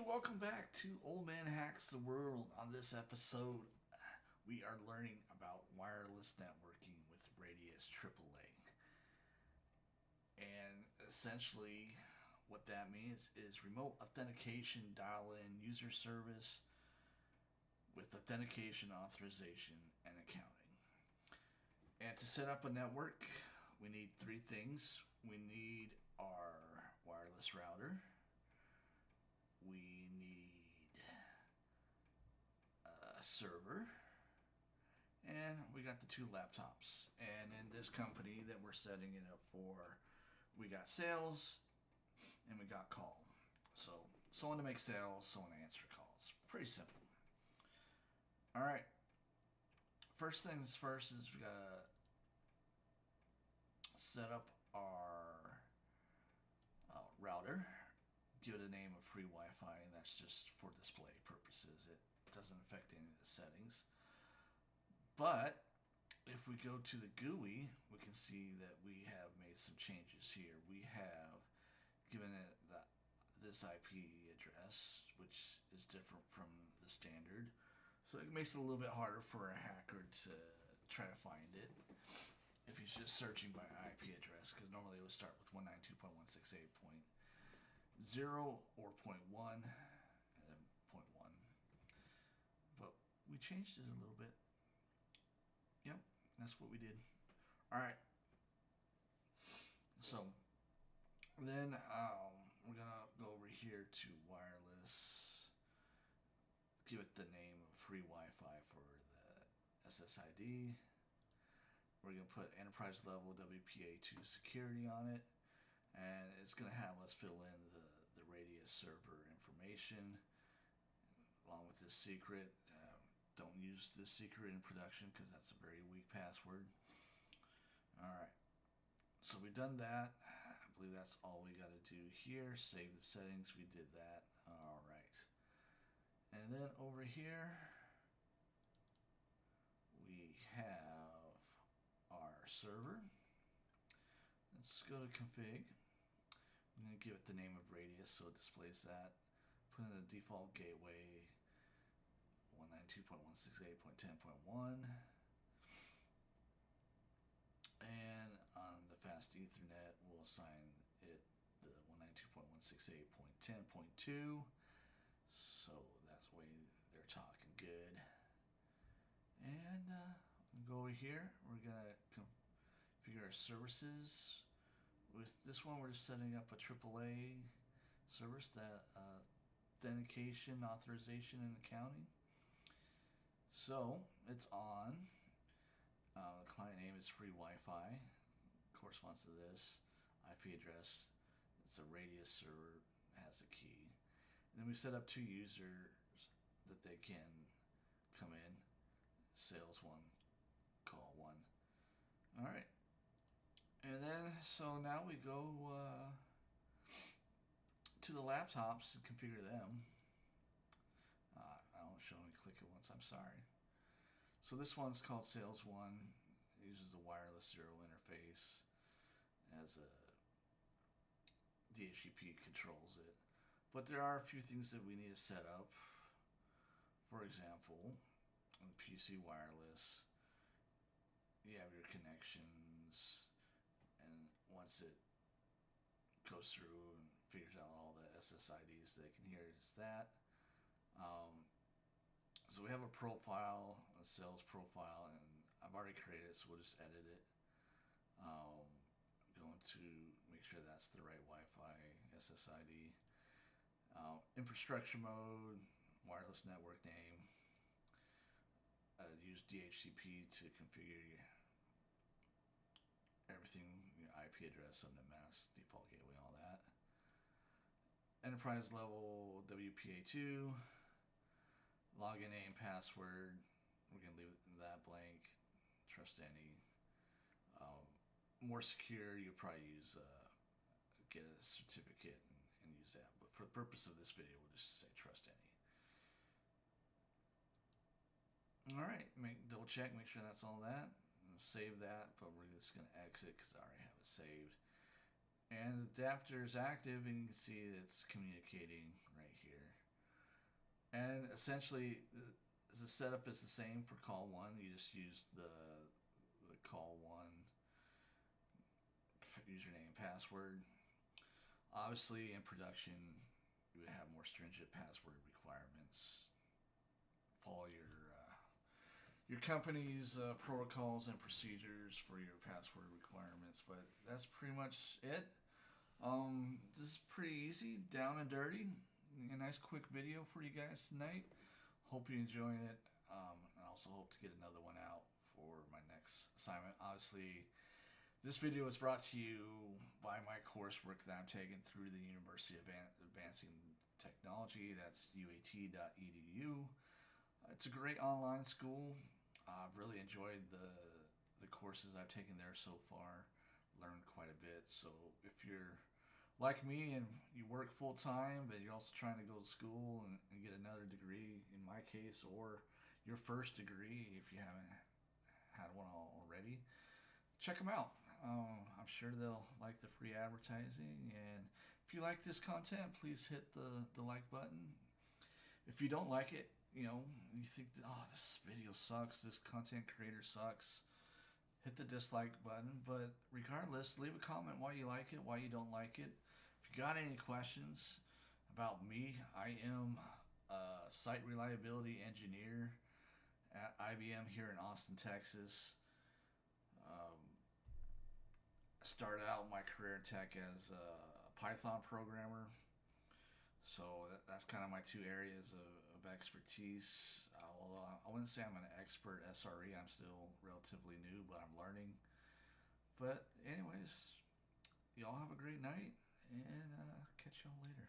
welcome back to Old Man Hacks the World. On this episode, we are learning about wireless networking with RADIUS AAA. And essentially, what that means is remote authentication dial-in user service with authentication, authorization, and accounting. And to set up a network, we need three things. We need our wireless router. We need a server, and we got the two laptops. And in this company that we're setting it up for, we got sales and we got call. So someone to make sales, someone to answer calls. Pretty simple. All right. First things first is we gotta set up our router. Give it a name of free Wi-Fi, and that's just for display purposes. It doesn't affect any of the settings. But if we go to the GUI, we can see that we have made some changes here. We have given it this IP address, which is different from the standard. So it makes it a little bit harder for a hacker to try to find it if he's just searching by IP address, because normally it would start with 192.168.0 or 0.1 and then 0.1, but we changed it a little bit. Yep, that's what we did. All right, so then we're gonna go over here to wireless, give it the name of free Wi-Fi for the SSID. We're gonna put enterprise level WPA2 security on it, and it's going to have us fill in the RADIUS server information along with this secret. Don't use this secret in production because that's a very weak password. Alright, so we've done that. I believe that's all we got to do here. Save the settings, we did that. Alright, and then over here we have our server. Let's go to config. I'm going to give it the name of RADIUS so it displays that. Put in the default gateway 192.168.10.1, and on the fast Ethernet we'll assign it the 192.168.10.2, so that's the way they're talking good. And we'll go over here. We're going to configure our services. With this one, we're just setting up a AAA service, that authentication, authorization, and accounting. So it's on. The client name is free Wi-Fi. Corresponds to this IP address. It's a RADIUS server. Has a key. And then we set up two users that they can come in. Sales one, call one. All right. And then, so now we go to the laptops and configure them. I don't show me click it once, I'm sorry. So this one's called Sales 1. It uses the wireless serial interface as a DHCP controls it. But there are a few things that we need to set up. For example, on the PC wireless, you have your connections. And once it goes through and figures out all the SSIDs they can hear, is that. So we have a profile, a sales profile, and I've already created it, so we'll just edit it. Going to make sure that's the right Wi-Fi SSID. Infrastructure mode, wireless network name. Use DHCP to configure everything, your IP address, subnet mask, default gateway, all that. Enterprise level WPA2, login name, password. We're gonna leave that blank. Trust any. More secure, you'll probably use get a certificate and use that. But for the purpose of this video, we'll just say trust any. All right, double check, make sure that's all that. Save that, but we're just going to exit because I already have it saved. And the adapter is active, and you can see it's communicating right here. And essentially, the setup is the same for call one. You just use the call one username and password. Obviously, in production, you would have more stringent password requirements. Follow your company's protocols and procedures for your password requirements. But that's pretty much it. This is pretty easy, down and dirty. A nice quick video for you guys tonight. Hope you enjoyed it. I also hope to get another one out for my next assignment. Obviously, this video is brought to you by my coursework that I'm taking through the University of Advancing Technology. That's uat.edu. It's a great online school. I've really enjoyed the courses I've taken there so far. Learned quite a bit. So if you're like me and you work full time, but you're also trying to go to school and get another degree, in my case, or your first degree if you haven't had one already, check them out. I'm sure they'll like the free advertising. And if you like this content, please hit the like button. If you don't like it, you think, oh, this video sucks, this content creator sucks, hit the dislike button. But regardless, leave a comment why you like it, why you don't like it. If you got any questions about me, I am a site reliability engineer at IBM here in Austin, Texas. I started out my career in tech as a Python programmer. So that's kind of my two areas of expertise. Although I wouldn't say I'm an expert SRE, I'm still relatively new, but I'm learning. But anyways, y'all have a great night, and catch y'all later.